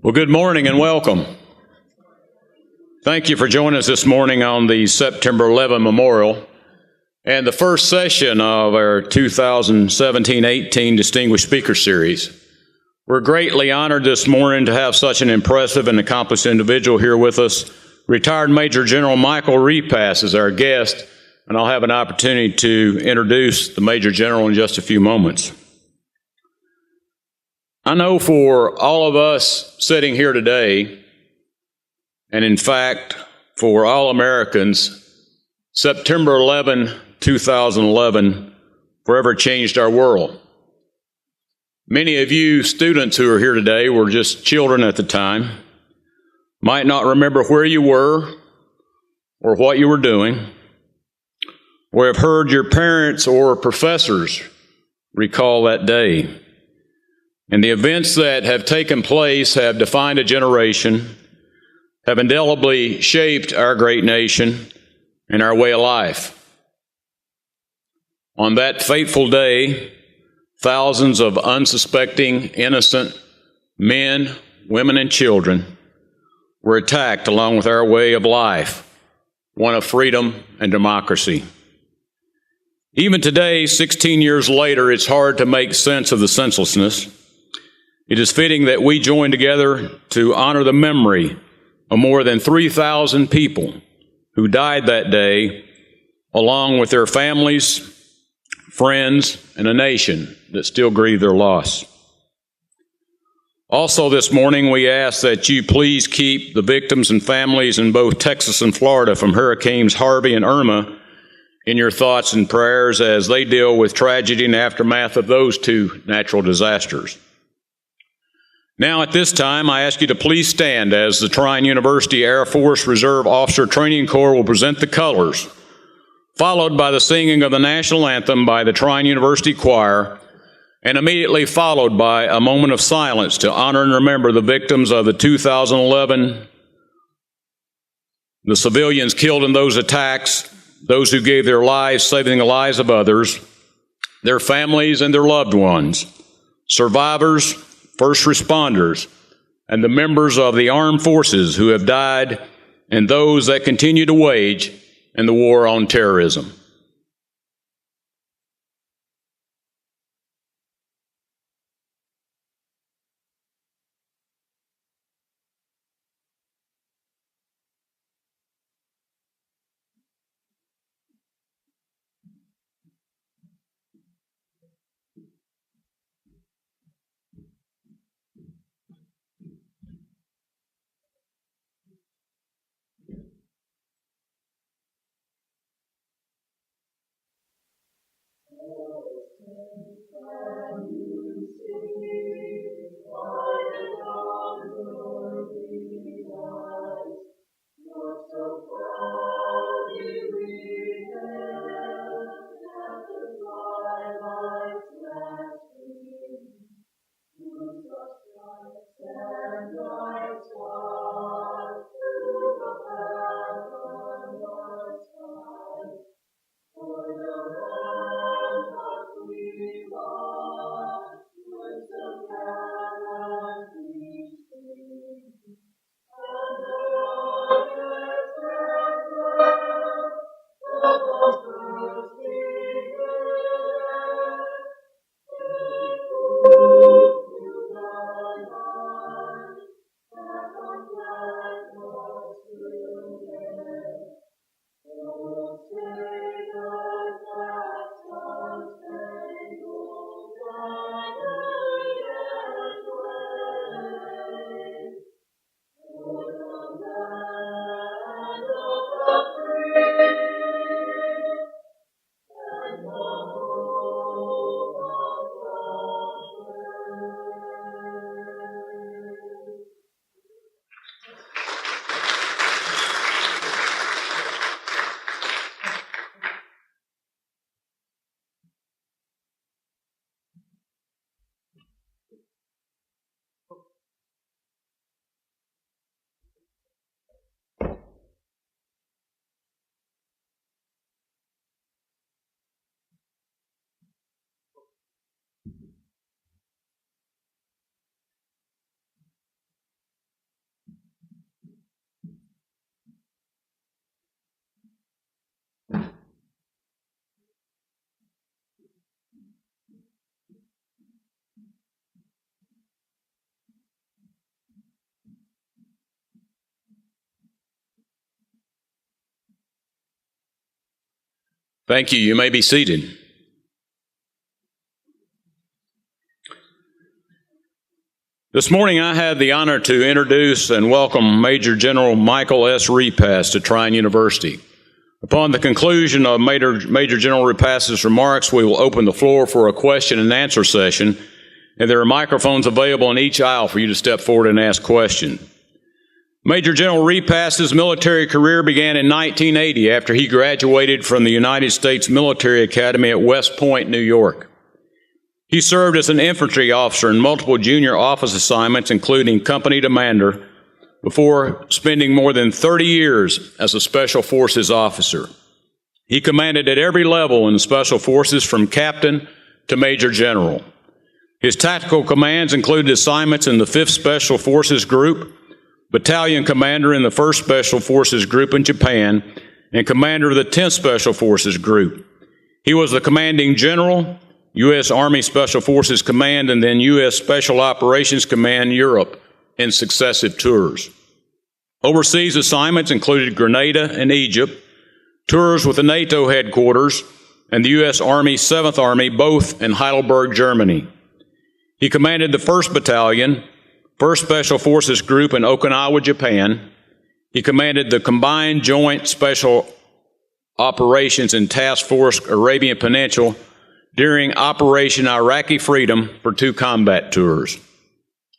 Well, good morning and welcome. Thank you for joining us this morning on the September 11 Memorial and the first session of our 2017-18 Distinguished Speaker Series. We're greatly honored this morning to have such an impressive and accomplished individual here with us. Retired Major General Michael Repass is our guest, and I'll have an opportunity to introduce the Major General in just a few moments. I know for all of us sitting here today, and in fact, for all Americans, September 11, 2011 forever changed our world. Many of you students who are here today were just children at the time, might not remember where you were or what you were doing, or have heard your parents or professors recall that day. And the events that have taken place have defined a generation, have indelibly shaped our great nation and our way of life. On that fateful day, thousands of unsuspecting, innocent men, women, and children were attacked along with our way of life, one of freedom and democracy. Even today, 16 years later, it's hard to make sense of the senselessness. It is fitting that we join together to honor the memory of more than 3,000 people who died that day, along with their families, friends, and a nation that still grieve their loss. Also this morning, we ask that you please keep the victims and families in both Texas and Florida from Hurricanes Harvey and Irma in your thoughts and prayers as they deal with tragedy and aftermath of those two natural disasters. Now at this time, I ask you to please stand as the Trine University Air Force Reserve Officer Training Corps will present the colors, followed by the singing of the national anthem by the Trine University Choir, and immediately followed by a moment of silence to honor and remember the victims of the 2011, the civilians killed in those attacks, those who gave their lives saving the lives of others, their families and their loved ones, survivors, first responders, and the members of the armed forces who have died, and those that continue to wage in the war on terrorism. Thank you. You may be seated. This morning I had the honor to introduce and welcome Major General Michael S. Repass to Trine University. Upon the conclusion of Major General Repass's remarks, we will open the floor for a question and answer session, and there are microphones available in each aisle for you to step forward and ask questions. Major General Repass's military career began in 1980 after he graduated from the United States Military Academy at West Point, New York. He served as an infantry officer in multiple junior office assignments, including company commander, before spending more than 30 years as a Special Forces officer. He commanded at every level in the Special Forces, from captain to major general. His tactical commands included assignments in the 5th Special Forces Group, battalion commander in the 1st Special Forces Group in Japan, and commander of the 10th Special Forces Group. He was the commanding general, U.S. Army Special Forces Command, and then U.S. Special Operations Command Europe in successive tours. Overseas assignments included Grenada and Egypt, tours with the NATO headquarters and the U.S. Army 7th Army, both in Heidelberg, Germany. He commanded the 1st Battalion, 1st Special Forces Group in Okinawa, Japan. He commanded the Combined Joint Special Operations and Task Force Arabian Peninsula during Operation Iraqi Freedom for 2 combat tours.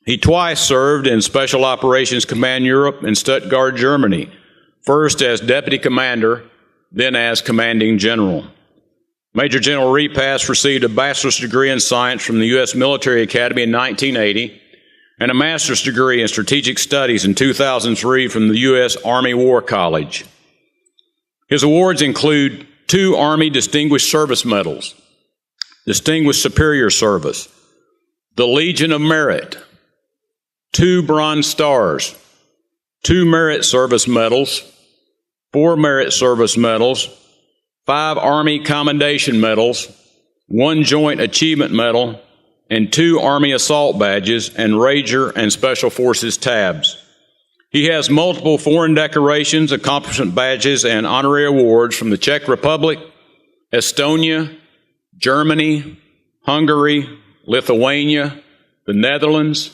He twice served in Special Operations Command Europe in Stuttgart, Germany, first as Deputy Commander, then as Commanding General. Major General Repass received a bachelor's degree in science from the U.S. Military Academy in 1980 and a master's degree in strategic studies in 2003 from the U.S. Army War College. His awards include 2 Army Distinguished Service Medals, Distinguished Superior Service, the Legion of Merit, 2 Bronze Stars, 2 Merit Service Medals, 4 Merit Service Medals, 5 Army Commendation Medals, 1 Joint Achievement Medal, and 2 Army Assault Badges and Ranger and Special Forces tabs. He has multiple foreign decorations, accomplishment badges, and honorary awards from the Czech Republic, Estonia, Germany, Hungary, Lithuania, the Netherlands,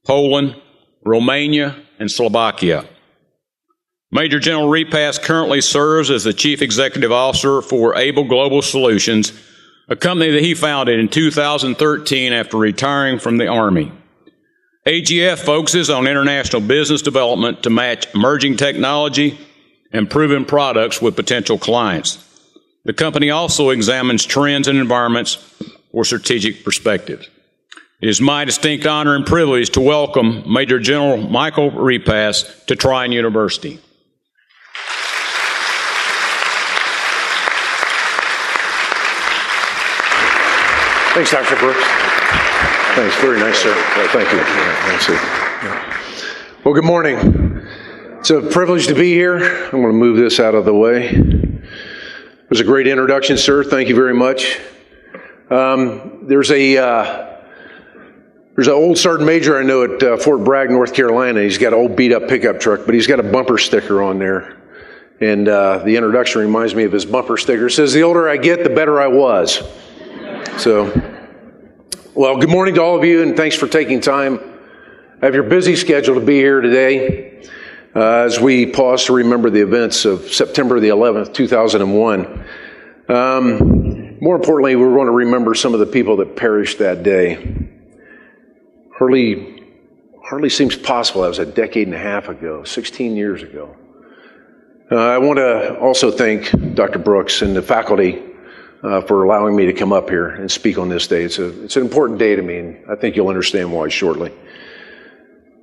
Poland, Romania, and Slovakia. Major General Repass currently serves as the Chief Executive Officer for Able Global Solutions, a company that he founded in 2013 after retiring from the Army. AGF focuses on international business development to match emerging technology and proven products with potential clients. The company also examines trends and environments for strategic perspectives. It is my distinct honor and privilege to welcome Major General Michael Repass to Trine University. Thanks, Dr. Brooks. Thanks. Very nice, sir. Thank you. Thanks. Well, good morning. It's a privilege to be here. I'm going to move this out of the way. It was a great introduction, sir. Thank you very much. There's an old Sergeant Major I know at Fort Bragg, North Carolina. He's got an old beat-up pickup truck, but he's got a bumper sticker on there. And the introduction reminds me of his bumper sticker. It says, "The older I get, the better I was." So, well, good morning to all of you, and thanks for taking time out of your busy schedule to be here today as we pause to remember the events of September the 11th, 2001. More importantly, we want to remember some of the people that perished that day. Hardly seems possible. That was a decade and a half ago, 16 years ago. I want to also thank Dr. Brooks and the faculty for allowing me to come up here and speak on this day. It's an important day to me, and I think you'll understand why shortly.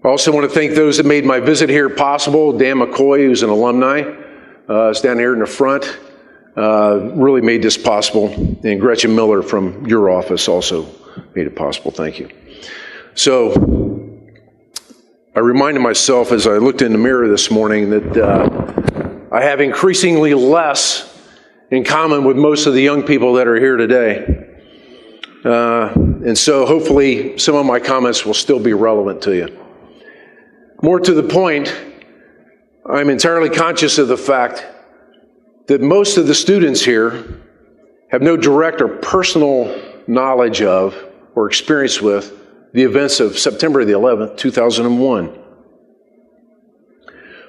I also want to thank those that made my visit here possible. Dan McCoy, who's an alumni, is down here in the front, really made this possible. And Gretchen Miller from your office also made it possible. Thank you. So I reminded myself as I looked in the mirror this morning that I have increasingly less in common with most of the young people that are here today. And so hopefully some of my comments will still be relevant to you. More to the point, I'm entirely conscious of the fact that most of the students here have no direct or personal knowledge of or experience with the events of September the 11th, 2001.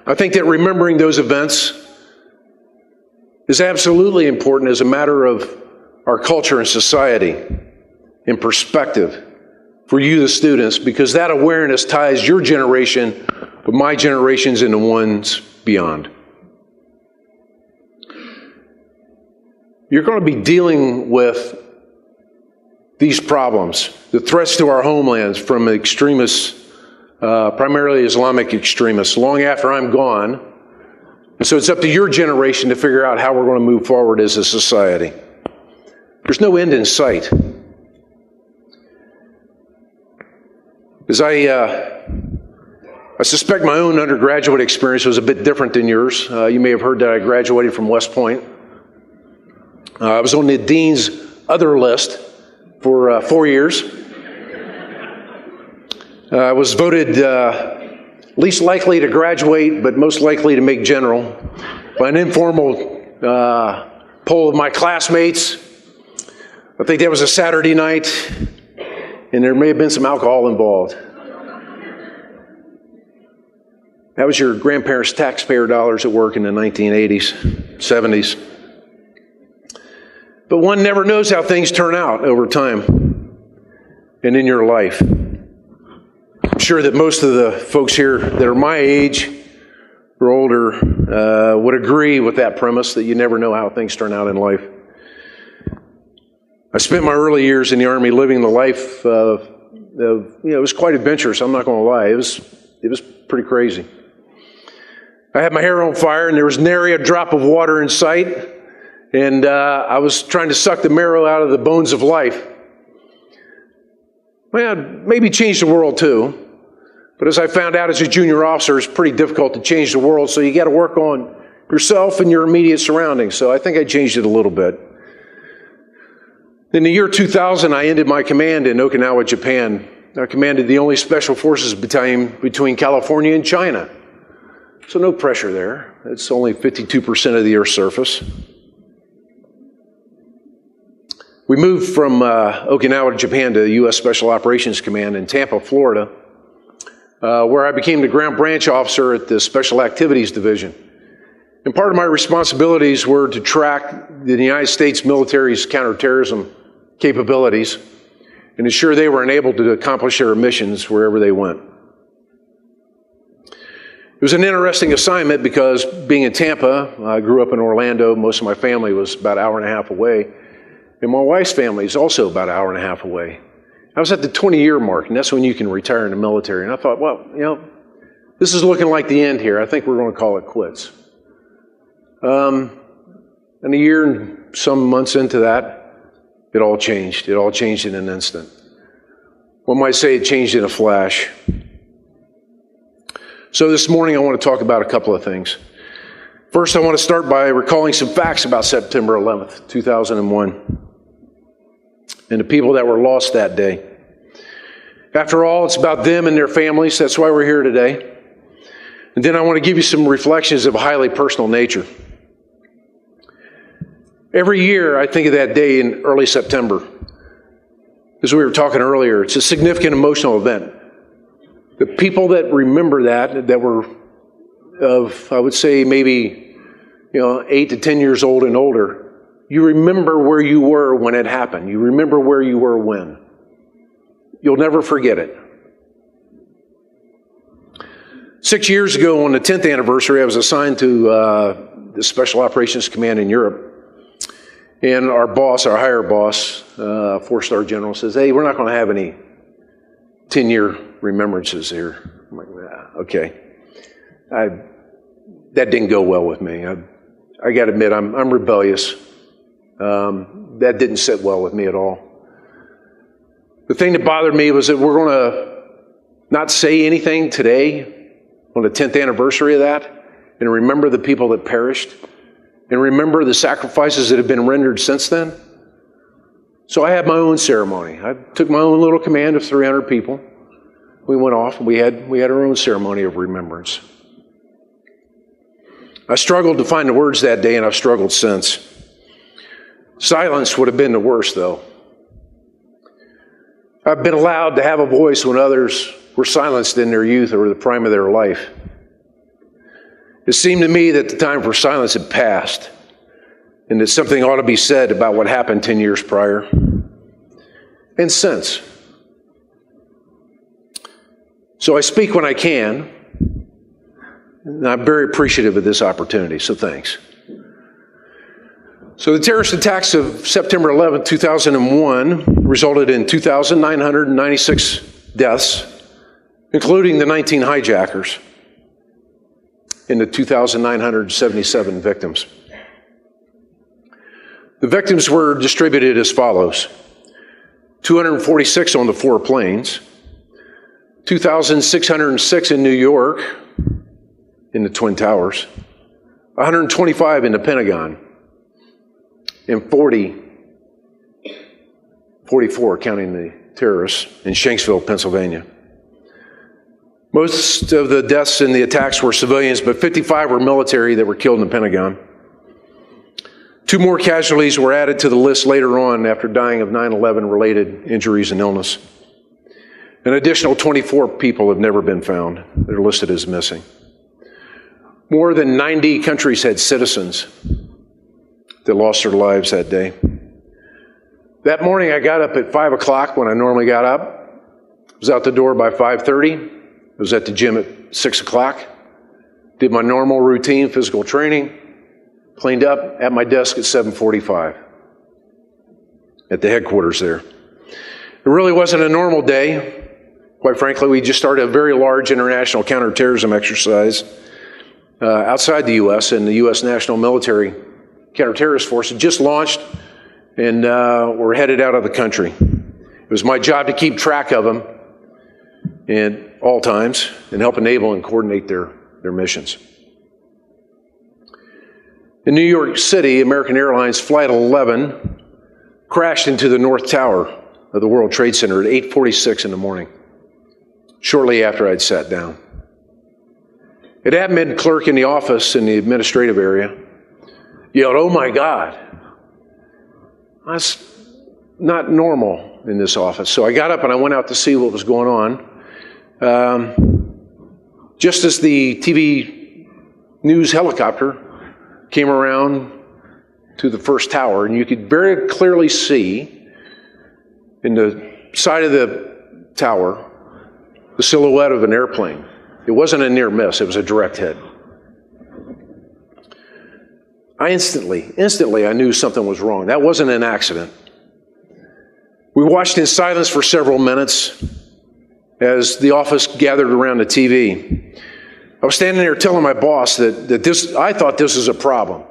I think that remembering those events is absolutely important as a matter of our culture and society and perspective for you, the students, because that awareness ties your generation with my generations and the ones beyond. You're going to be dealing with these problems, the threats to our homelands from extremists, primarily Islamic extremists, long after I'm gone. And so it's up to your generation to figure out how we're going to move forward as a society. There's no end in sight. As I suspect my own undergraduate experience was a bit different than yours. You may have heard that I graduated from West Point. I was on the dean's other list for 4 years. I was voted least likely to graduate, but most likely to make general by an informal poll of my classmates. I think that was a Saturday night, and there may have been some alcohol involved. That was your grandparents' taxpayer dollars at work in the 1980s, 70s. But one never knows how things turn out over time and in your life. I'm sure that most of the folks here that are my age or older would agree with that premise that you never know how things turn out in life. I spent my early years in the Army living the life of it was quite adventurous, I'm not going to lie. It was pretty crazy. I had my hair on fire and there was nary a drop of water in sight, and I was trying to suck the marrow out of the bones of life. Well, maybe change the world too. But as I found out as a junior officer, it's pretty difficult to change the world, so you got to work on yourself and your immediate surroundings. So I think I changed it a little bit. In the year 2000, I ended my command in Okinawa, Japan. I commanded the only Special Forces battalion between California and China. So no pressure there. It's only 52% of the Earth's surface. We moved from Okinawa to Japan to the U.S. Special Operations Command in Tampa, Florida, where I became the ground branch officer at the Special Activities Division. And part of my responsibilities were to track the United States military's counterterrorism capabilities and ensure they were enabled to accomplish their missions wherever they went. It was an interesting assignment because being in Tampa, I grew up in Orlando, most of my family was about an hour and a half away, and my wife's family is also about an hour and a half away. I was at the 20-year mark, and that's when you can retire in the military. And I thought, well, this is looking like the end here. I think we're going to call it quits. And a year and some months into that, it all changed. It all changed in an instant. One might say it changed in a flash. So this morning I want to talk about a couple of things. First, I want to start by recalling some facts about September 11th, 2001. And the people that were lost that day. After all, it's about them and their families. That's why we're here today. And then I want to give you some reflections of a highly personal nature. Every year, I think of that day in early September. As we were talking earlier, it's a significant emotional event. The people that remember that were of, I would say, maybe 8 to 10 years old and older, you remember where you were when it happened. You remember where you were when. You'll never forget it. 6 years ago, on the 10th anniversary, I was assigned to the Special Operations Command in Europe. And our boss, our higher boss, 4-star general, says, hey, we're not going to have any 10-year remembrances here. I'm like, okay. That didn't go well with me. I got to admit, I'm rebellious. That didn't sit well with me at all. The thing that bothered me was that we're going to not say anything today on the 10th anniversary of that and remember the people that perished and remember the sacrifices that have been rendered since then. So I had my own ceremony. I took my own little command of 300 people. We went off and we had our own ceremony of remembrance. I struggled to find the words that day, and I've struggled since. Silence would have been the worst, though. I've been allowed to have a voice when others were silenced in their youth or the prime of their life. It seemed to me that the time for silence had passed, and that something ought to be said about what happened 10 years prior and since. So I speak when I can, and I'm very appreciative of this opportunity, so thanks. So the terrorist attacks of September 11, 2001 resulted in 2,996 deaths, including the 19 hijackers and the 2,977 victims. The victims were distributed as follows: 246 on the 4 planes, 2,606 in New York in the Twin Towers, 125 in the Pentagon, and 44, counting the terrorists, in Shanksville, Pennsylvania. Most of the deaths in the attacks were civilians, but 55 were military that were killed in the Pentagon. 2 more casualties were added to the list later on after dying of 9/11 related injuries and illness. An additional 24 people have never been found. They're listed as missing. More than 90 countries had citizens that lost their lives that day. That morning I got up at 5 o'clock when I normally got up. I was out the door by 5:30. I was at the gym at 6 o'clock. Did my normal routine physical training. Cleaned up at my desk at 7:45 at the headquarters there. It really wasn't a normal day. Quite frankly, we just started a very large international counterterrorism exercise outside the U.S., and the U.S. National Military Counterterrorist Force had just launched, and were headed out of the country. It was my job to keep track of them at all times and help enable and coordinate their missions. In New York City, American Airlines Flight 11 crashed into the North Tower of the World Trade Center at 8:46 in the morning, shortly after I'd sat down. An admin clerk in the office in the administrative area yelled, "Oh my God." That's not normal in this office. So I got up and I went out to see what was going on. Just as the TV news helicopter came around to the first tower, and you could very clearly see in the side of the tower the silhouette of an airplane. It wasn't a near miss, it was a direct hit. I instantly I knew something was wrong. That wasn't an accident. We watched in silence for several minutes as the office gathered around the TV. I was standing there telling my boss that I thought this was a problem.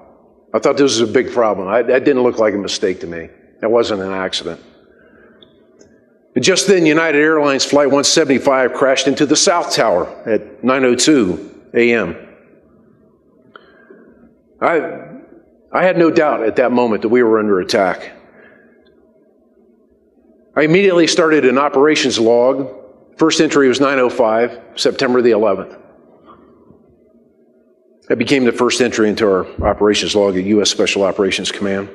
I thought this was a big problem. That didn't look like a mistake to me. That wasn't an accident. And just then, United Airlines Flight 175 crashed into the South Tower at 9:02 a.m. I had no doubt at that moment that we were under attack. I immediately started an operations log. First entry was 9:05, September the 11th. That became the first entry into our operations log at U.S. Special Operations Command.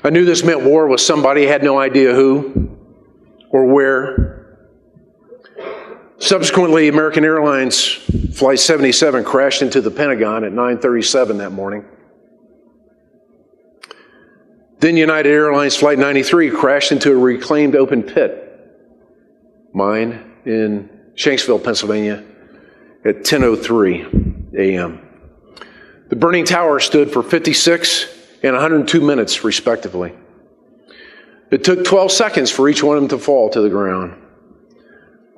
I knew this meant war with somebody, had no idea who or where. Subsequently, American Airlines Flight 77 crashed into the Pentagon at 9:37 that morning. Then United Airlines Flight 93 crashed into a reclaimed open pit mine in Shanksville, Pennsylvania at 10:03 a.m. The burning tower stood for 56 and 102 minutes, respectively. It took 12 seconds for each one of them to fall to the ground.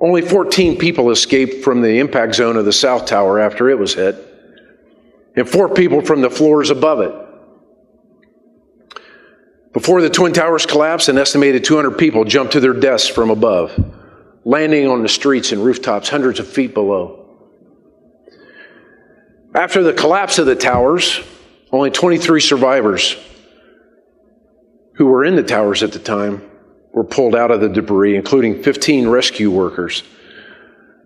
Only 14 people escaped from the impact zone of the South Tower after it was hit, and 4 people from the floors above it. Before the Twin Towers collapsed, an estimated 200 people jumped to their deaths from above, landing on the streets and rooftops hundreds of feet below. After the collapse of the towers, only 23 survivors who were in the towers at the time were pulled out of the debris, including 15 rescue workers.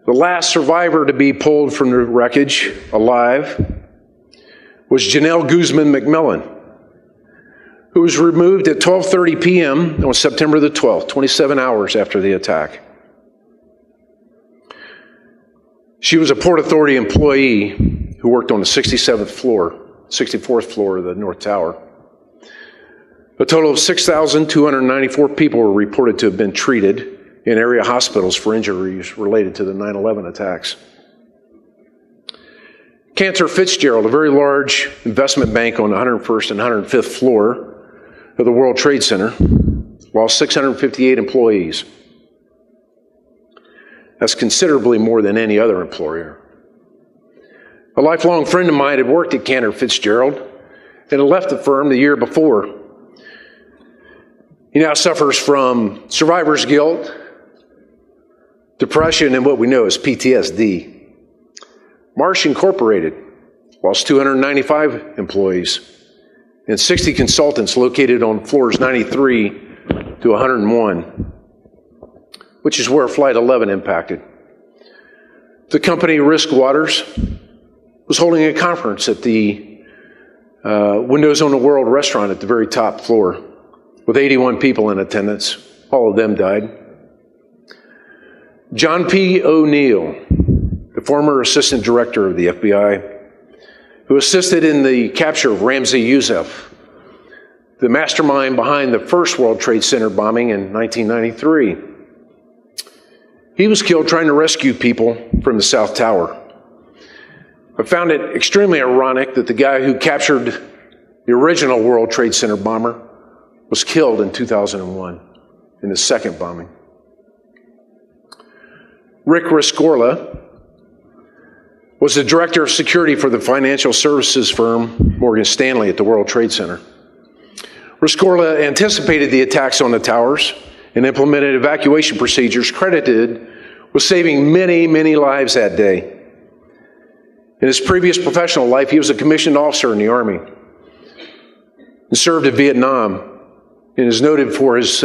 The last survivor to be pulled from the wreckage alive was Janelle Guzman McMillan, who was removed at 12:30 p.m. on September the 12th, 27 hours after the attack. She was a Port Authority employee who worked on the 64th floor of the North Tower. A total of 6,294 people were reported to have been treated in area hospitals for injuries related to the 9/11 attacks. Cantor Fitzgerald, a very large investment bank on the 101st and 105th floor of the World Trade Center, lost 658 employees. That's considerably more than any other employer. A lifelong friend of mine had worked at Cantor Fitzgerald and had left the firm the year before. He now suffers from survivor's guilt, depression, and what we know as PTSD. Marsh Incorporated lost 295 employees and 60 consultants located on floors 93 to 101, which is where Flight 11 impacted. The company Risk Waters was holding a conference at the Windows on the World restaurant at the very top floor with 81 people in attendance. All of them died. John P. O'Neill, the former assistant director of the FBI, who assisted in the capture of Ramzi Yousef, the mastermind behind the first World Trade Center bombing in 1993. He was killed trying to rescue people from the South Tower. I found it extremely ironic that the guy who captured the original World Trade Center bomber was killed in 2001 in the second bombing. Rick Rescorla was the director of security for the financial services firm Morgan Stanley at the World Trade Center. Rescorla anticipated the attacks on the towers and implemented evacuation procedures credited with saving many, many lives that day. In his previous professional life, he was a commissioned officer in the Army and served in Vietnam and is noted for his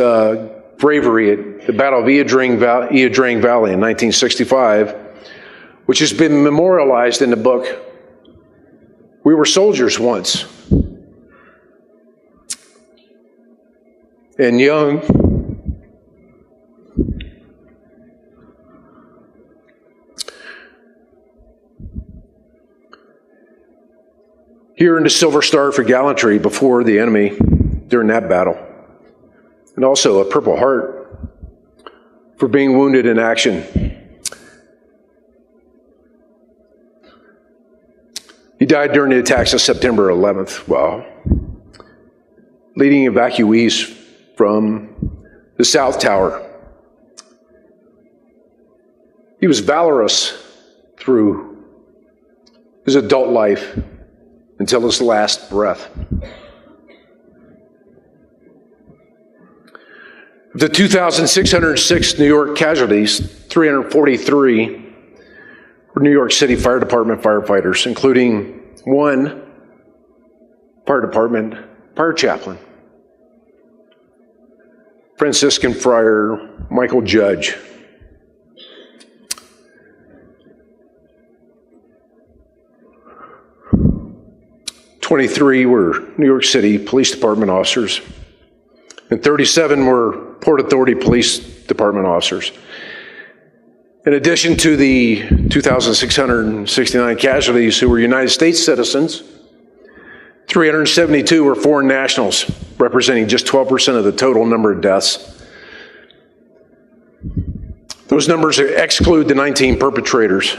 bravery at the Battle of Ia Drang Valley in 1965, which has been memorialized in the book, We Were Soldiers Once. And young, he earned a Silver Star for gallantry before the enemy during that battle, and also a Purple Heart for being wounded in action. He died during the attacks of September 11th while leading evacuees from the South Tower. He was valorous through his adult life until his last breath. Of the 2,606 New York casualties, 343 were New York City Fire Department firefighters, including one fire department fire chaplain, Franciscan Friar Michael Judge. "23 were New York City Police Department officers, and 37 were Port Authority Police Department officers. In addition to the 2,669 casualties who were United States citizens, 372 were foreign nationals, representing just 12% of the total number of deaths. Those numbers exclude the 19 perpetrators.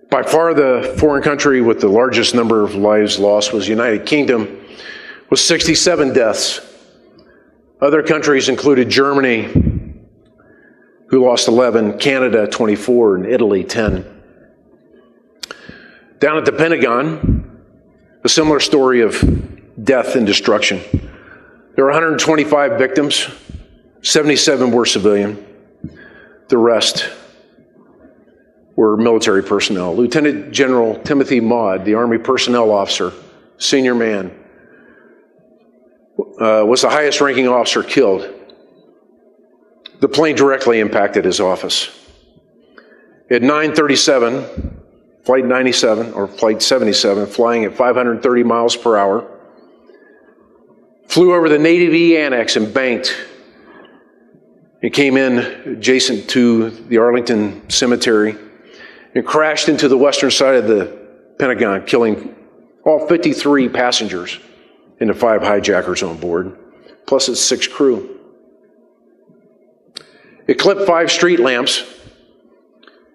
By far, the foreign country with the largest number of lives lost was the United Kingdom, with 67 deaths. Other countries included Germany, who lost 11, Canada 24, and Italy 10. Down at the Pentagon, a similar story of death and destruction. There were 125 victims, 77 were civilian. The rest were military personnel. Lieutenant General Timothy Maude, the Army personnel officer, senior man, was the highest ranking officer killed. The plane directly impacted his office. At 9:37, Flight 97, or Flight 77, flying at 530 miles per hour, flew over the Navy Annex and banked. It came in adjacent to the Arlington Cemetery and crashed into the western side of the Pentagon, killing all 53 passengers and the 5 hijackers on board, plus its 6 crew. It clipped 5 street lamps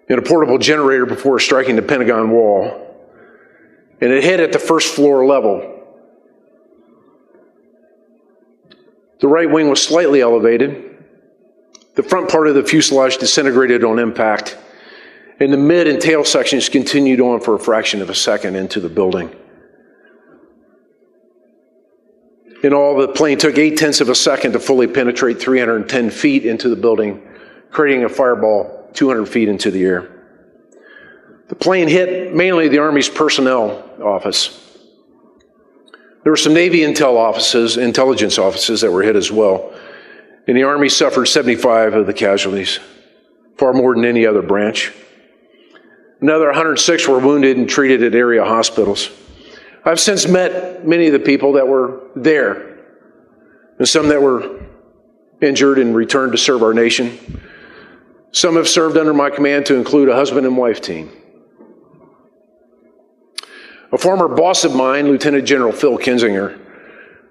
and a portable generator before striking the Pentagon wall, and it hit at the first floor level. The right wing was slightly elevated. The front part of the fuselage disintegrated on impact, and the mid and tail sections continued on for a fraction of a second into the building. In all, the plane took 0.8 of a second to fully penetrate 310 feet into the building, creating a fireball 200 feet into the air. The plane hit mainly the Army's personnel office. There were some Navy intelligence offices that were hit as well, and the Army suffered 75 of the casualties, far more than any other branch. Another 106 were wounded and treated at area hospitals. I've since met many of the people that were there, and some that were injured and returned to serve our nation. Some have served under my command, to include a husband and wife team. A former boss of mine, Lieutenant General Phil Kinzinger,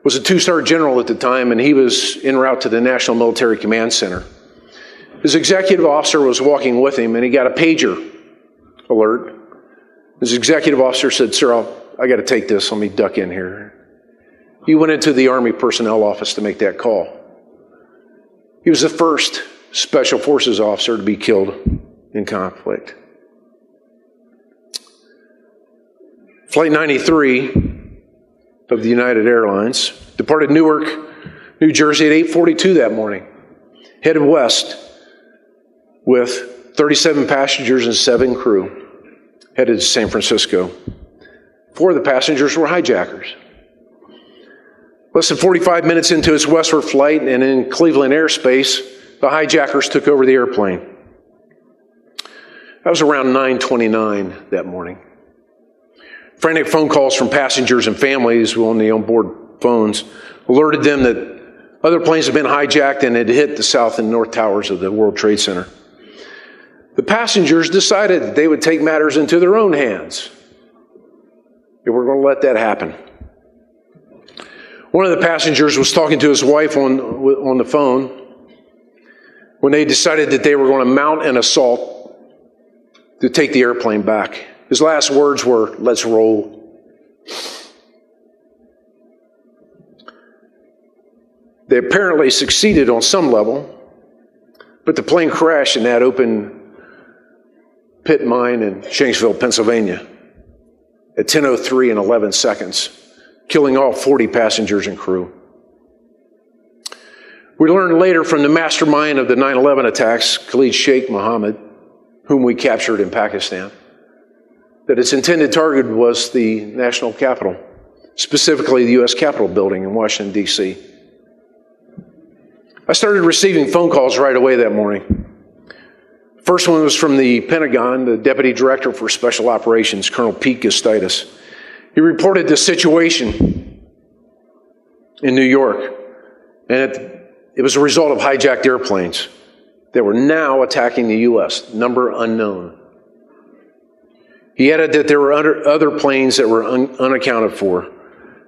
was a 2-star general at the time, and he was en route to the National Military Command Center. His executive officer was walking with him, and he got a pager alert. His executive officer said, "Sir, I got to take this. Let me duck in here." He went into the Army personnel office to make that call. He was the first Special Forces officer to be killed in conflict. Flight 93 of the United Airlines departed Newark, New Jersey at 8:42 that morning, headed west with 37 passengers and 7 crew, headed to San Francisco. 4 of the passengers were hijackers. Less than 45 minutes into its westward flight and in Cleveland airspace, the hijackers took over the airplane. That was around 9:29 that morning. Frantic phone calls from passengers and families on the onboard phones alerted them that other planes had been hijacked and had hit the south and north towers of the World Trade Center. The passengers decided that they would take matters into their own hands. They were going to let that happen. One of the passengers was talking to his wife on the phone when they decided that they were going to mount an assault to take the airplane back. His last words were, "Let's roll." They apparently succeeded on some level, but the plane crashed in that open pit mine in Shanksville, Pennsylvania at 10:03 and 11 seconds, killing all 40 passengers and crew. We learned later from the mastermind of the 9/11 attacks, Khalid Sheikh Mohammed, whom we captured in Pakistan, that its intended target was the national capital, specifically the U.S. Capitol building in Washington, D.C. I started receiving phone calls right away that morning. First one was from the Pentagon, the Deputy Director for Special Operations, Colonel Pete Gustitis. He reported the situation in New York, and it was a result of hijacked airplanes that were now attacking the U.S., number unknown. He added that there were other planes that were unaccounted for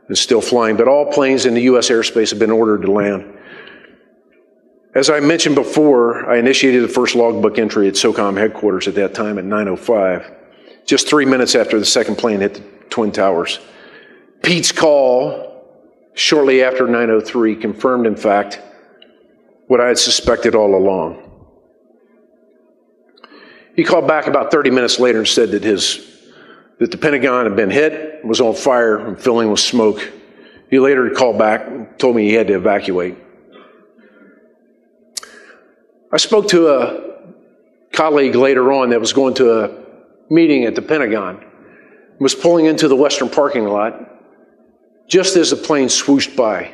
and still flying, but all planes in the U.S. airspace have been ordered to land. As I mentioned before, I initiated the first logbook entry at SOCOM headquarters at that time at 9:05, just 3 minutes after the second plane hit the Twin Towers. Pete's call shortly after 9:03 confirmed, in fact, what I had suspected all along. He called back about 30 minutes later and said that the Pentagon had been hit, was on fire, and filling with smoke. He later called back and told me he had to evacuate. I spoke to a colleague later on that was going to a meeting at the Pentagon, was pulling into the western parking lot just as the plane swooshed by.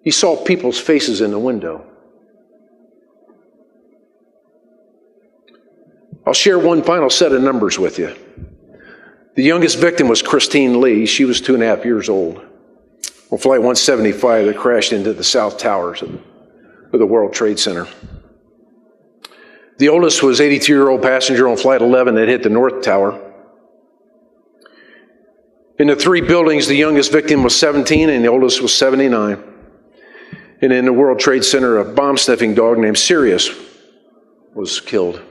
He saw people's faces in the window. I'll share one final set of numbers with you. The youngest victim was Christine Lee. She was 2.5 years old. on Flight 175 that crashed into the South Towers of the World Trade Center. The oldest was 82-year-old passenger on Flight 11 that hit the North Tower. In the three buildings, the youngest victim was 17 and the oldest was 79. And in the World Trade Center, a bomb-sniffing dog named Sirius was killed.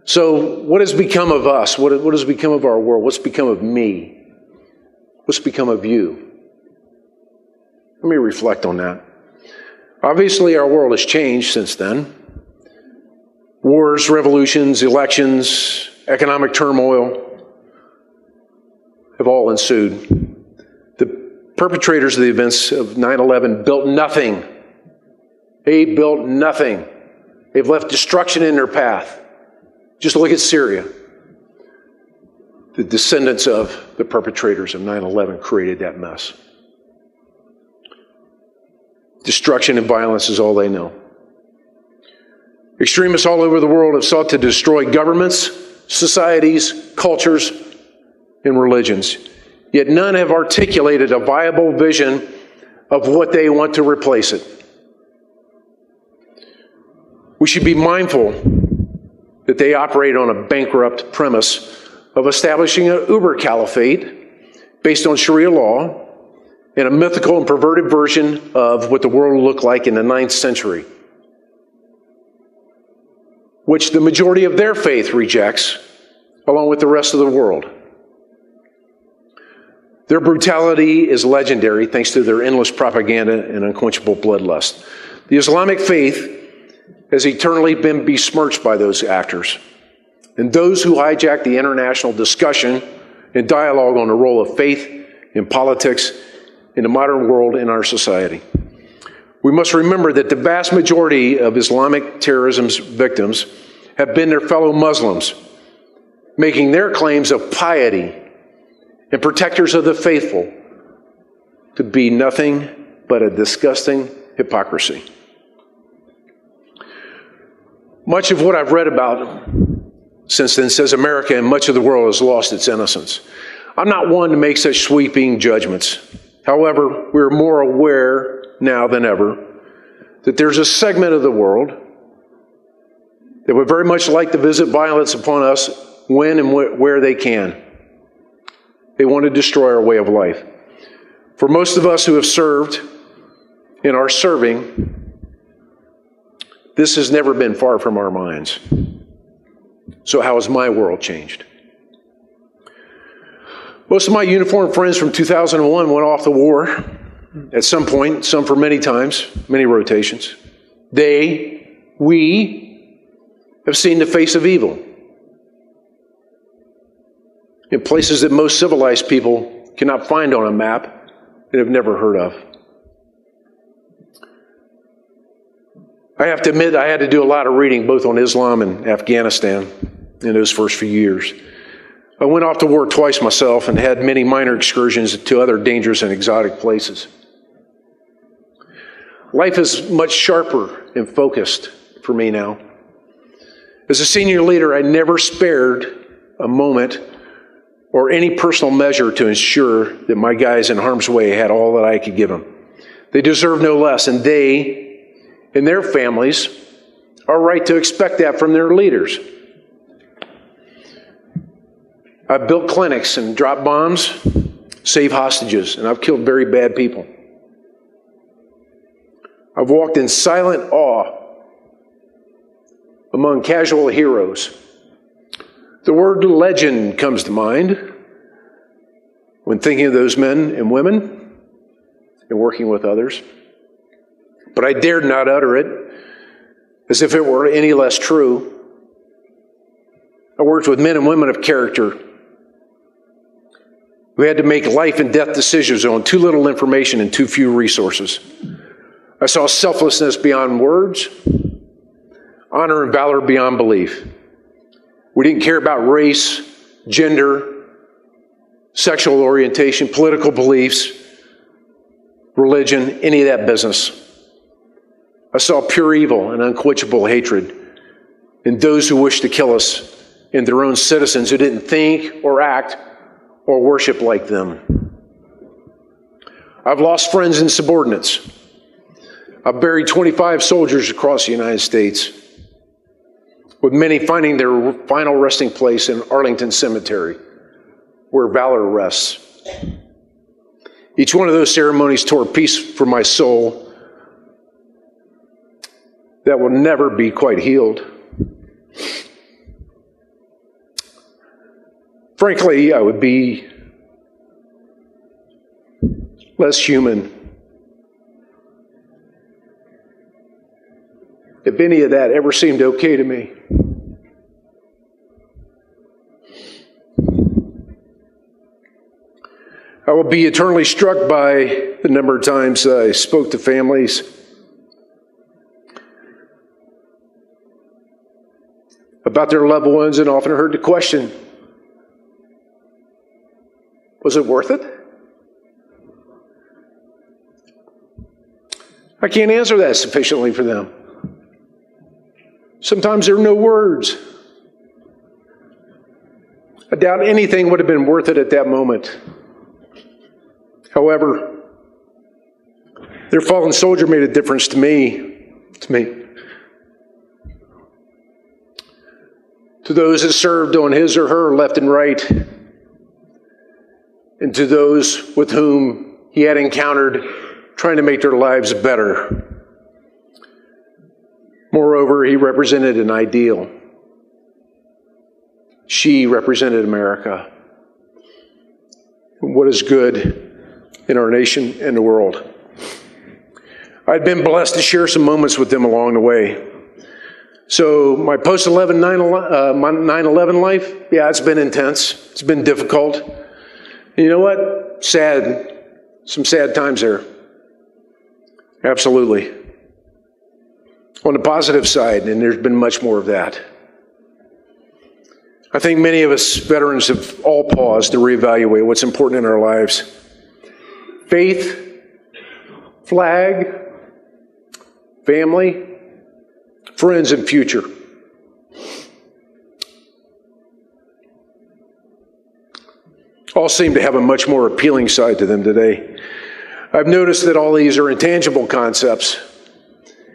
So what has become of us? What has become of our world? What's become of me? What's become of you? Let me reflect on that. Obviously, our world has changed since then. Wars, revolutions, elections, economic turmoil have all ensued. The perpetrators of the events of 9/11 built nothing. They built nothing. They've left destruction in their path. Just look at Syria. The descendants of the perpetrators of 9/11 created that mess. Destruction and violence is all they know. Extremists all over the world have sought to destroy governments, societies, cultures, and religions. Yet none have articulated a viable vision of what they want to replace it. We should be mindful that they operate on a bankrupt premise of establishing an uber caliphate based on Sharia law and a mythical and perverted version of what the world looked like in the 9th century, which the majority of their faith rejects, along with the rest of the world. Their brutality is legendary thanks to their endless propaganda and unquenchable bloodlust. The Islamic faith has eternally been besmirched by those actors and those who hijack the international discussion and dialogue on the role of faith in politics in the modern world in our society. We must remember that the vast majority of Islamic terrorism's victims have been their fellow Muslims, making their claims of piety and protectors of the faithful to be nothing but a disgusting hypocrisy. Much of what I've read about since then says America and much of the world has lost its innocence. I'm not one to make such sweeping judgments. However, we're more aware now than ever that there's a segment of the world that would very much like to visit violence upon us when and where they can. They want to destroy our way of life. For most of us who have served and are serving, this has never been far from our minds. So how has my world changed? Most of my uniformed friends from 2001 went off to war at some point, some for many times, many rotations. We have seen the face of evil in places that most civilized people cannot find on a map and have never heard of. I have to admit, I had to do a lot of reading both on Islam and Afghanistan in those first few years. I went off to war twice myself and had many minor excursions to other dangerous and exotic places. Life is much sharper and focused for me now. As a senior leader, I never spared a moment or any personal measure to ensure that my guys in harm's way had all that I could give them. They deserve no less, and they and their families are right to expect that from their leaders. I've built clinics and dropped bombs, saved hostages, and I've killed very bad people. I've walked in silent awe among casual heroes. The word legend comes to mind when thinking of those men and women and working with others. But I dared not utter it as if it were any less true. I worked with men and women of character who had to make life and death decisions on too little information and too few resources. I saw selflessness beyond words, honor and valor beyond belief. We didn't care about race, gender, sexual orientation, political beliefs, religion, any of that business. I saw pure evil and unquenchable hatred in those who wished to kill us and their own citizens who didn't think or act or worship like them. I've lost friends and subordinates. I've buried 25 soldiers across the United States, with many finding their final resting place in Arlington Cemetery, where valor rests. Each one of those ceremonies tore a piece from my soul that will never be quite healed. Frankly, I would be less human if any of that ever seemed okay to me. I will be eternally struck by the number of times I spoke to families about their loved ones and often heard the question, was it worth it? I can't answer that sufficiently for them. Sometimes there are no words. I doubt anything would have been worth it at that moment. However, their fallen soldier made a difference to me. To those that served on his or her left and right, and to those with whom he had encountered trying to make their lives better. Moreover, he represented an ideal. She represented America. What is good in our nation and the world. I'd been blessed to share some moments with them along the way. So my post-11 9/11 life, yeah, it's been intense. It's been difficult. And you know what? Sad. Some sad times there. Absolutely. On the positive side, and there's been much more of that, I think many of us veterans have all paused to reevaluate what's important in our lives. Faith, flag, family, friends, and future. All seem to have a much more appealing side to them today. I've noticed that all these are intangible concepts,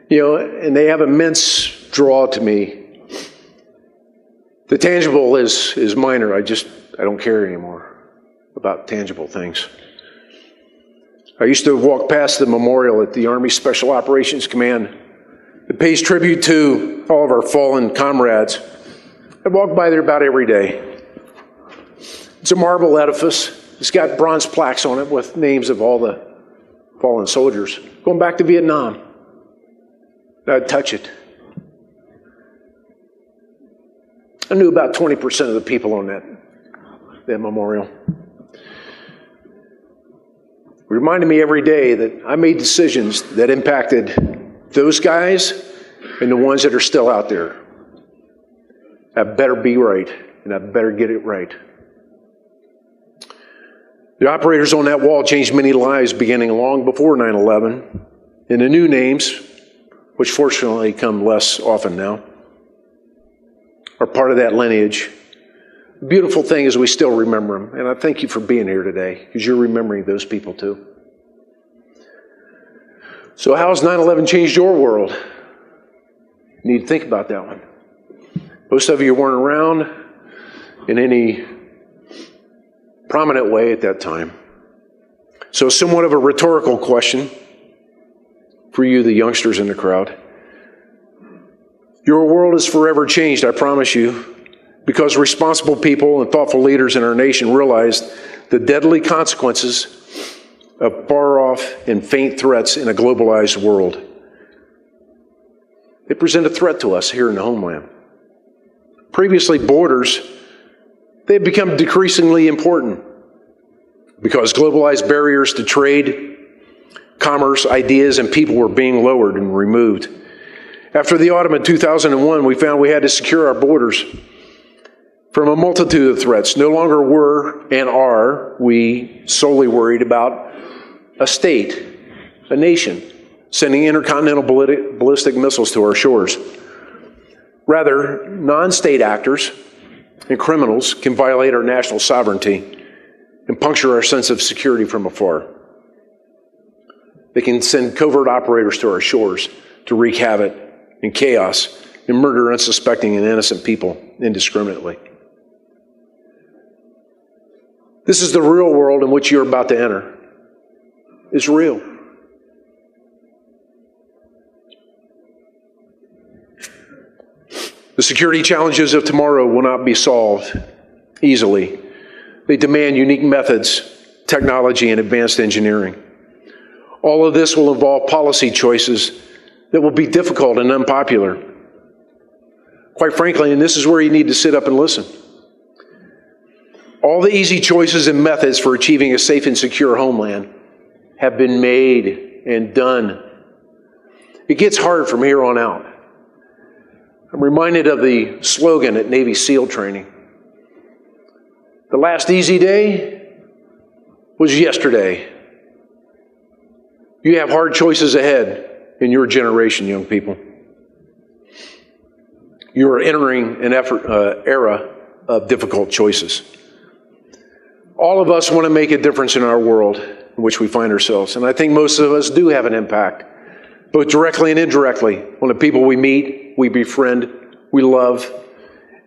and they have immense draw to me. The tangible is minor. I don't care anymore about tangible things. I used to walk past the memorial at the Army Special Operations Command that pays tribute to all of our fallen comrades. I walk by there about every day. It's a marble edifice. It's got bronze plaques on it with names of all the fallen soldiers going back to Vietnam. I'd touch it. I knew about 20% of the people on that memorial. It reminded me every day that I made decisions that impacted those guys and the ones that are still out there. I better be right, and I better get it right. The operators on that wall changed many lives beginning long before 9/11, and the new names, which fortunately come less often now, are part of that lineage. The beautiful thing is we still remember them, and I thank you for being here today, because you're remembering those people too. So how has 9/11 changed your world? You need to think about that one. Most of you weren't around in any prominent way at that time. So somewhat of a rhetorical question for you, the youngsters in the crowd. Your world is forever changed, I promise you, because responsible people and thoughtful leaders in our nation realized the deadly consequences of far-off and faint threats in a globalized world. They present a threat to us here in the homeland. Previously, borders, they had become decreasingly important because globalized barriers to trade, commerce, ideas, and people were being lowered and removed. After the autumn of 2001, we found we had to secure our borders from a multitude of threats. No longer were and are we solely worried about a state, a nation, sending intercontinental ballistic missiles to our shores. Rather, non-state actors and criminals can violate our national sovereignty and puncture our sense of security from afar. They can send covert operators to our shores to wreak havoc and chaos and murder unsuspecting and innocent people indiscriminately. This is the real world in which you're about to enter. It's real. The security challenges of tomorrow will not be solved easily. They demand unique methods, technology, and advanced engineering. All of this will involve policy choices that will be difficult and unpopular. Quite frankly, and this is where you need to sit up and listen. All the easy choices and methods for achieving a safe and secure homeland have been made and done. It gets hard from here on out. I'm reminded of the slogan at Navy SEAL training. The last easy day was yesterday. You have hard choices ahead in your generation, young people. You are entering an era of difficult choices. All of us want to make a difference in our world in which we find ourselves, and I think most of us do have an impact, both directly and indirectly, on the people we meet, we befriend, we love,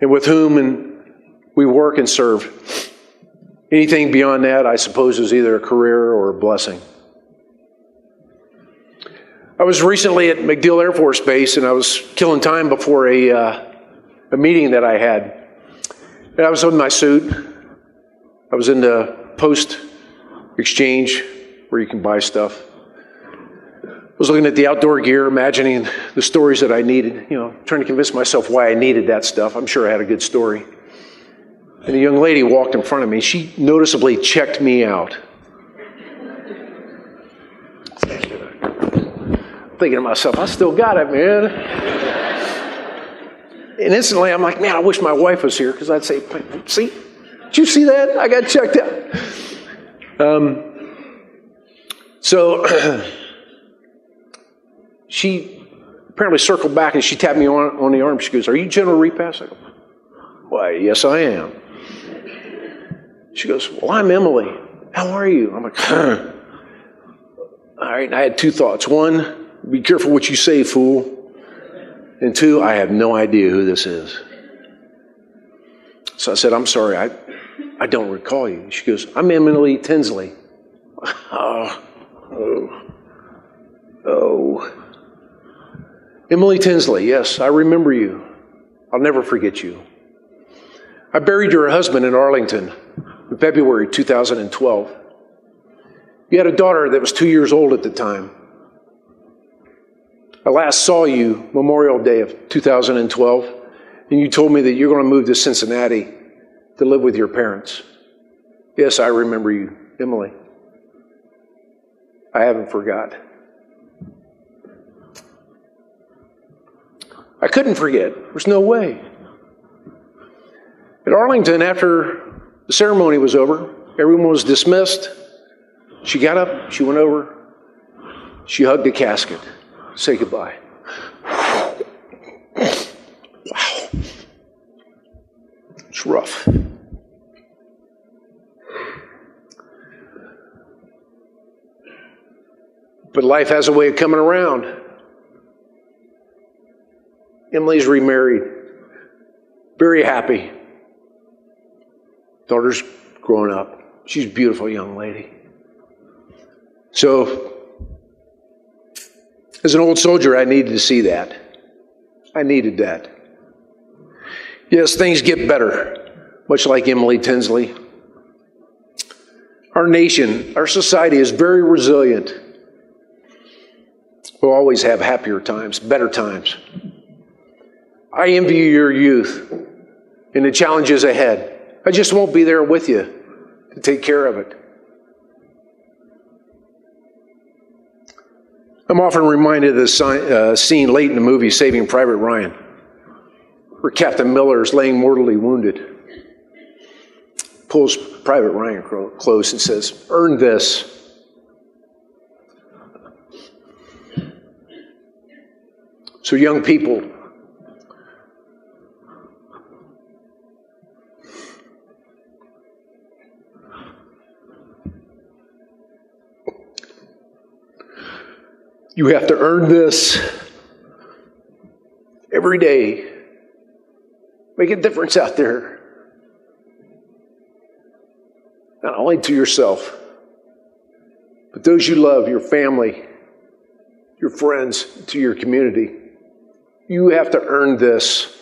and with whom we work and serve. Anything beyond that, I suppose, is either a career or a blessing. I was recently at MacDill Air Force Base, and I was killing time before a meeting that I had. And I was in my suit. I was in the post-exchange where you can buy stuff. I was looking at the outdoor gear, imagining the stories that I needed, trying to convince myself why I needed that stuff. I'm sure I had a good story. And a young lady walked in front of me. She noticeably checked me out. Thinking to myself, I still got it, man. And instantly I'm like, man, I wish my wife was here, because I'd say, see, did you see that? I got checked out. So she apparently circled back and she tapped me on the arm. She goes, "Are you General Repass?" I go, "Why, yes, I am." She goes, "Well, I'm Emily. How are you?" I'm like, All right. And I had two thoughts. One, be careful what you say, fool. And two, I have no idea who this is. So I said, "I'm sorry, I don't recall you." She goes, "I'm Emily Tinsley." Oh. Emily Tinsley, yes, I remember you. I'll never forget you. I buried your husband in Arlington in February 2012. You had a daughter that was 2 years old at the time. I last saw you Memorial Day of 2012, and you told me that you're going to move to Cincinnati to live with your parents. Yes, I remember you, Emily. I haven't forgot. I couldn't forget. There's no way. At Arlington, after the ceremony was over, everyone was dismissed. She got up, she went over, she hugged the casket, say goodbye. Wow. It's rough. But life has a way of coming around. Emily's remarried, very happy. Daughter's growing up. She's a beautiful young lady. So, as an old soldier, I needed to see that. I needed that. Yes, things get better, much like Emily Tinsley. Our nation, our society is very resilient. We'll always have happier times, better times. I envy your youth and the challenges ahead. I just won't be there with you to take care of it. I'm often reminded of the scene late in the movie Saving Private Ryan, where Captain Miller is laying mortally wounded, pulls Private Ryan close and says, "Earn this." So young people, You have to earn this every day. Make a difference out there. Not only to yourself, but those you love, your family, your friends, to your community. You have to earn this.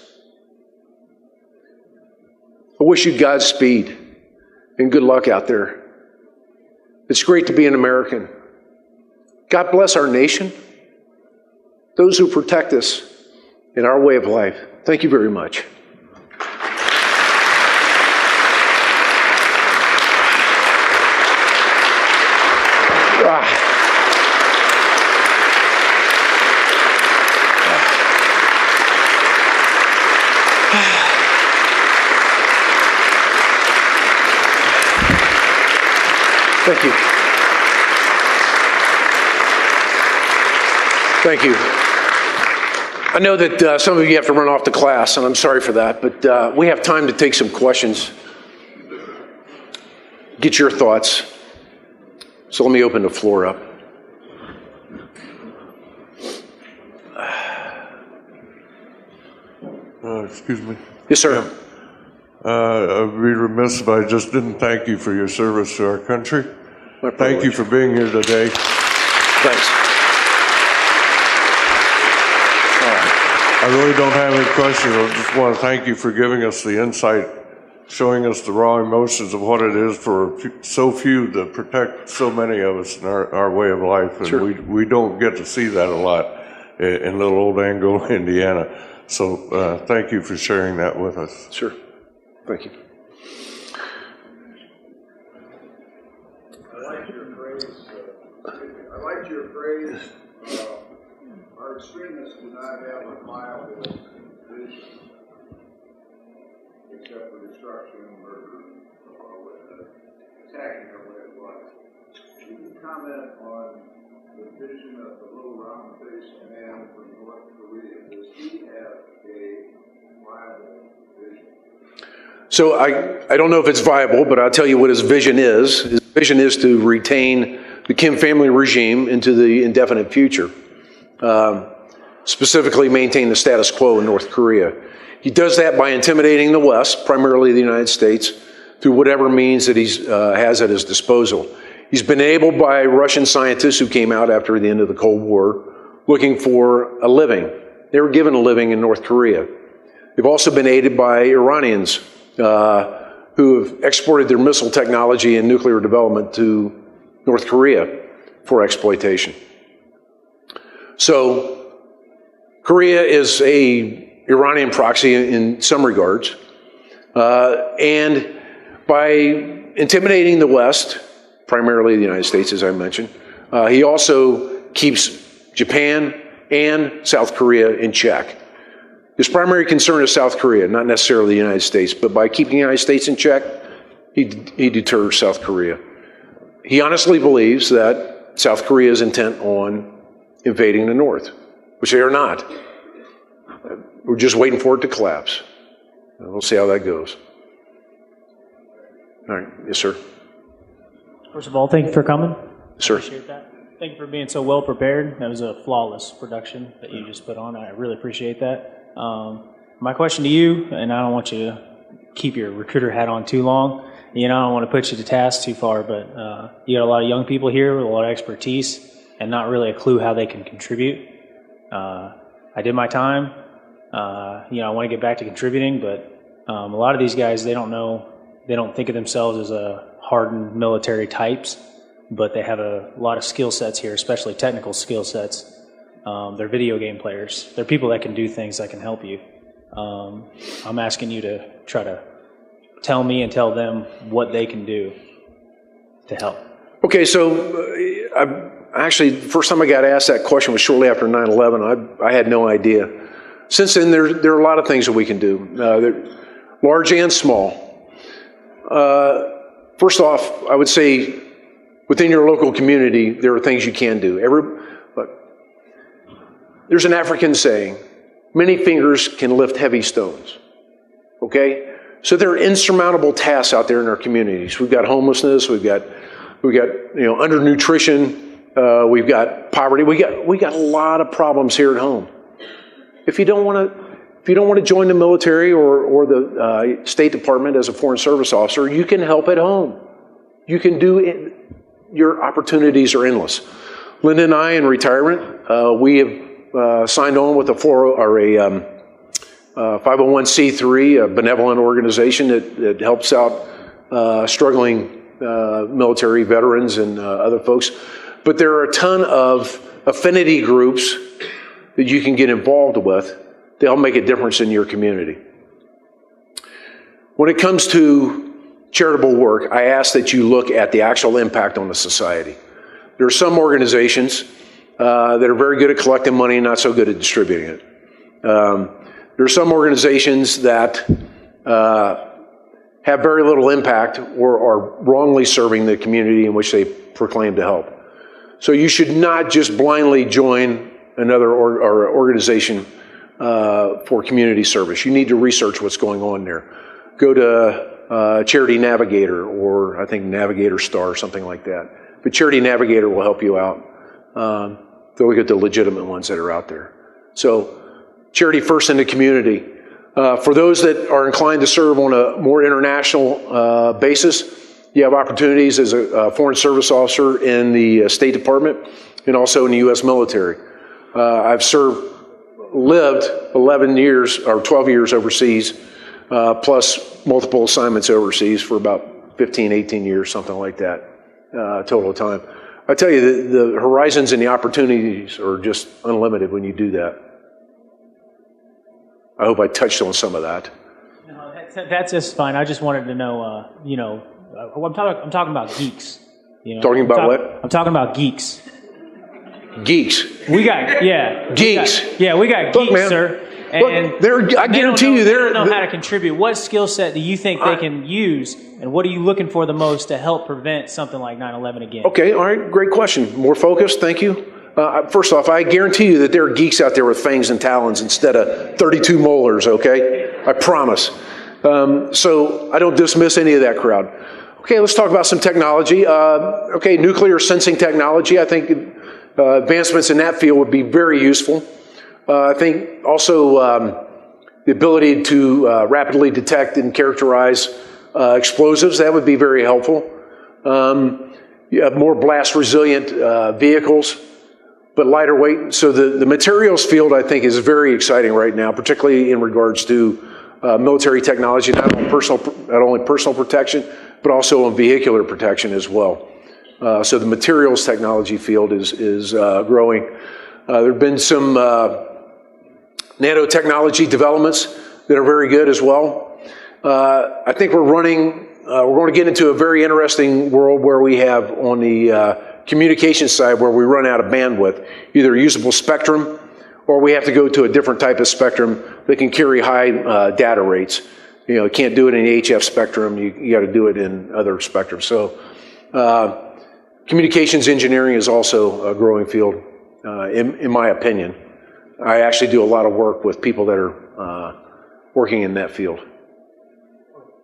I wish you Godspeed and good luck out there. It's great to be an American. God bless our nation, those who protect us in our way of life. Thank you very much. Thank you. Thank you. I know that some of you have to run off to class, and I'm sorry for that, but we have time to take some questions, get your thoughts. So let me open the floor up. Excuse me. Yes, sir. I'd be remiss if I just didn't thank you for your service to our country. My Thank you for being here today. Thanks. I really don't have any questions. I just want to thank you for giving us the insight, showing us the raw emotions of what it is for so few to protect so many of us in our way of life. And Sure. we don't get to see that a lot in little old Angola, Indiana. So thank you for sharing that with us. Sure. Thank you. I liked your phrase, our extremists do not have a viable vision, except for destruction, murder, attacking our way of life. Can you comment on the vision of the little round-faced man from North Korea? Does he have a viable vision? So I don't know if it's viable, but I'll tell you what his vision is. His vision is to retain the Kim family regime into the indefinite future, specifically maintain the status quo in North Korea. He does that by intimidating the West, primarily the United States, through whatever means that he has at his disposal. He's been enabled by Russian scientists who came out after the end of the Cold War looking for a living. They were given a living in North Korea. They've also been aided by Iranians who have exported their missile technology and nuclear development to North Korea for exploitation. So Korea is a Iranian proxy in some regards. And by intimidating the West, primarily the United States, as I mentioned, he also keeps Japan and South Korea in check. His primary concern is South Korea, not necessarily the United States, but by keeping the United States in check, he deters South Korea. He honestly believes that South Korea is intent on invading the North, which they are not. We're just waiting for it to collapse. We'll see how that goes. All right. Yes, sir. First of all, thank you for coming. Sir. Appreciate that. Thank you for being so well prepared. That was a flawless production that you just put on. I really appreciate that. My question to you, and I don't want you to keep your recruiter hat on too long. I don't want to put you to task too far, but you got a lot of young people here with a lot of expertise and not really a clue how they can contribute. I did my time. I want to get back to contributing, but a lot of these guys, they don't think of themselves as a hardened military types, but they have a lot of skill sets here, especially technical skill sets. They're video game players. They're people that can do things that can help you. I'm asking you to try to tell me and tell them what they can do to help. Okay, so actually, the first time I got asked that question was shortly after 9/11. I had no idea. Since then, there are a lot of things that we can do, large and small. First off, I would say within your local community, there are things you can do. There's an African saying, many fingers can lift heavy stones, okay? So there are insurmountable tasks out there in our communities. We've got homelessness, we've got undernutrition, We've got poverty. We got a lot of problems here at home. If you don't want to join the military or the State Department as a Foreign Service officer, you can help at home. You can do it. Your opportunities are endless. Linda and I, in retirement, we have signed on with a 501c3, a benevolent organization that helps out struggling military veterans and other folks. But there are a ton of affinity groups that you can get involved with to help make a difference in your community. When it comes to charitable work, I ask that you look at the actual impact on the society. There are some organizations that are very good at collecting money and not so good at distributing it. There are some organizations that have very little impact or are wrongly serving the community in which they proclaim to help. So you should not just blindly join another organization for community service. You need to research what's going on there. Go to Charity Navigator, or I think Navigator Star or something like that. But Charity Navigator will help you out. They'll look at the legitimate ones that are out there. So charity first in the community. For those that are inclined to serve on a more international basis, you have opportunities as a Foreign Service officer in the State Department and also in the U.S. military. I've lived 11 years or 12 years overseas, plus multiple assignments overseas for about 15, 18 years, something like that, total time. I tell you, the horizons and the opportunities are just unlimited when you do that. I hope I touched on some of that. No, that's just fine. I just wanted to know, I'm talking about geeks. Talking about what? I'm talking about geeks. Geeks. We got, yeah. Geeks. We got Look, geeks, man. sir. And I guarantee you, they don't know how to contribute. What skill set do you think they can use, and what are you looking for the most to help prevent something like 9/11 again? Okay, all right, great question. More focused, thank you. First off, I guarantee you that there are geeks out there with fangs and talons instead of 32 molars, okay? I promise. So I don't dismiss any of that crowd. Okay, let's talk about some technology. Nuclear sensing technology. I think advancements in that field would be very useful. I think also the ability to rapidly detect and characterize explosives, that would be very helpful. You have more blast resilient vehicles, but lighter weight. So the materials field, I think, is very exciting right now, particularly in regards to military technology, not only personal protection, but also on vehicular protection as well. So the materials technology field is growing. There have been some nanotechnology developments that are very good as well. I think we're going to get into a very interesting world where we have on the communication side where we run out of bandwidth, either usable spectrum or we have to go to a different type of spectrum that can carry high data rates. You can't do it in the HF spectrum, you got to do it in other spectrums. So communications engineering is also a growing field, in my opinion. I actually do a lot of work with people that are working in that field.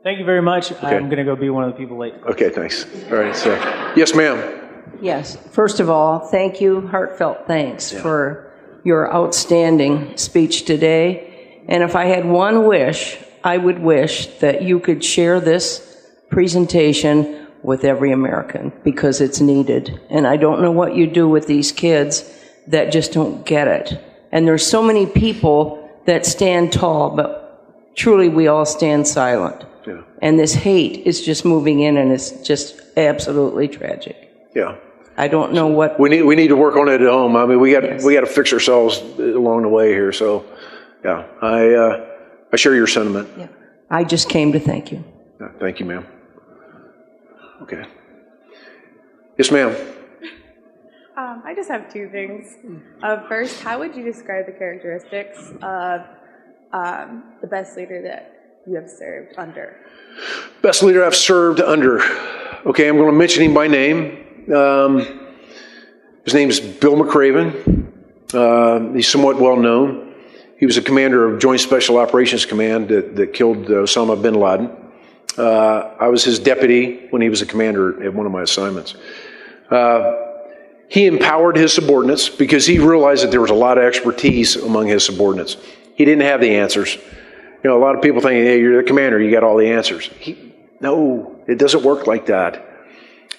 Thank you very much. Okay. I'm going to go be one of the people late. Okay, thanks. All right, so, yes, ma'am. Yes. First of all, thank you, heartfelt thanks for your outstanding speech today. And if I had one wish, I would wish that you could share this presentation with every American because it's needed. And I don't know what you do with these kids that just don't get it. And there's so many people that stand tall, but truly we all stand silent. Yeah. And this hate is just moving in, and it's just absolutely tragic. Yeah. I don't know what we need to work on it at home. I mean, we got to fix ourselves along the way here. So, yeah, I share your sentiment. Yeah. I just came to thank you. Yeah, thank you, ma'am. Okay. Yes, ma'am. I just have two things. First, how would you describe the characteristics of the best leader that you have served under? Best leader I've served under. Okay, I'm going to mention him by name. His name is Bill Mcraven. He's somewhat well known. He was a commander of Joint Special Operations Command that killed Osama bin Laden. I was his deputy when he was a commander at one of my assignments. He empowered his subordinates because he realized that there was a lot of expertise among his subordinates. He didn't have the answers. You know, a lot of people think, hey, you're the commander, you got all the answers. No, it doesn't work like that.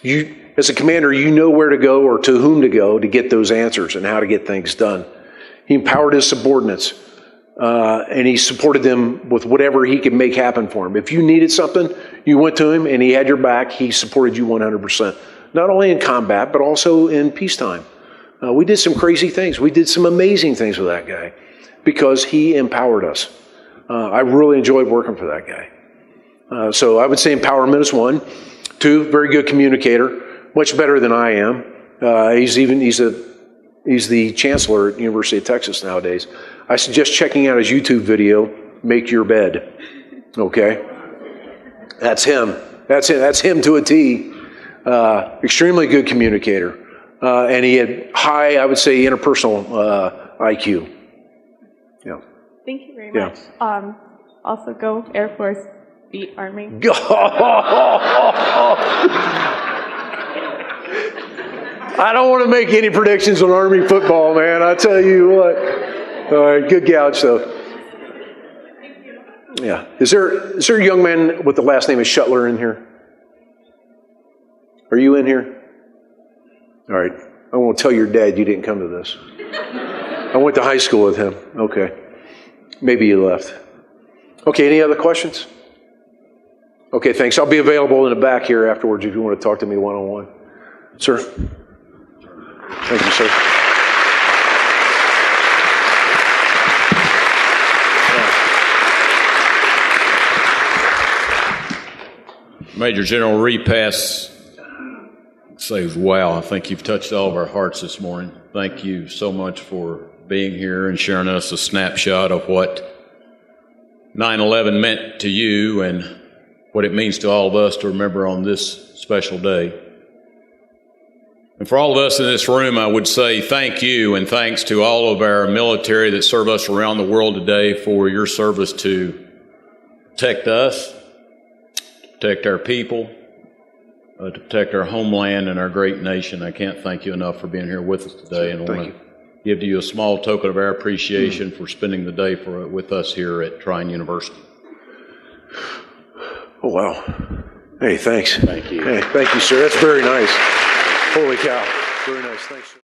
You, as a commander, you know where to go or to whom to go to get those answers and how to get things done. He empowered his subordinates, and he supported them with whatever he could make happen for them. If you needed something, you went to him and he had your back. He supported you 100%. Not only in combat, but also in peacetime. We did some crazy things. We did some amazing things with that guy because he empowered us. I really enjoyed working for that guy. So I would say empowerment is 1. 2, very good communicator, much better than I am. He's the chancellor at the University of Texas nowadays. I suggest checking out his YouTube video, Make Your Bed. Okay? That's him. That's him to a T. Extremely good communicator. And he had high, I would say, interpersonal IQ. Yeah. Thank you very much. Also, go Air Force, beat Army. I don't want to make any predictions on Army football, man. I tell you what. All right, good gouge, though. Yeah. Is there a young man with the last name of Shuttler in here? Are you in here? All right. I won't tell your dad you didn't come to this. I went to high school with him. Okay. Maybe you left. Okay, any other questions? Okay, thanks. I'll be available in the back here afterwards if you want to talk to me one-on-one. Sir? Thank you, sir. Major General Repass says, wow, I think you've touched all of our hearts this morning. Thank you so much for being here and sharing us a snapshot of what 9/11 meant to you and what it means to all of us to remember on this special day. And for all of us in this room, I would say thank you and thanks to all of our military that serve us around the world today for your service to protect us, to protect our people, to protect our homeland and our great nation. I can't thank you enough for being here with us today, and I want to give to you a small token of our appreciation for spending the day with us here at Trine University. Oh, wow. Hey, thanks. Thank you. Hey, thank you, sir. That's very nice. Holy cow. Very nice. Thanks, sir.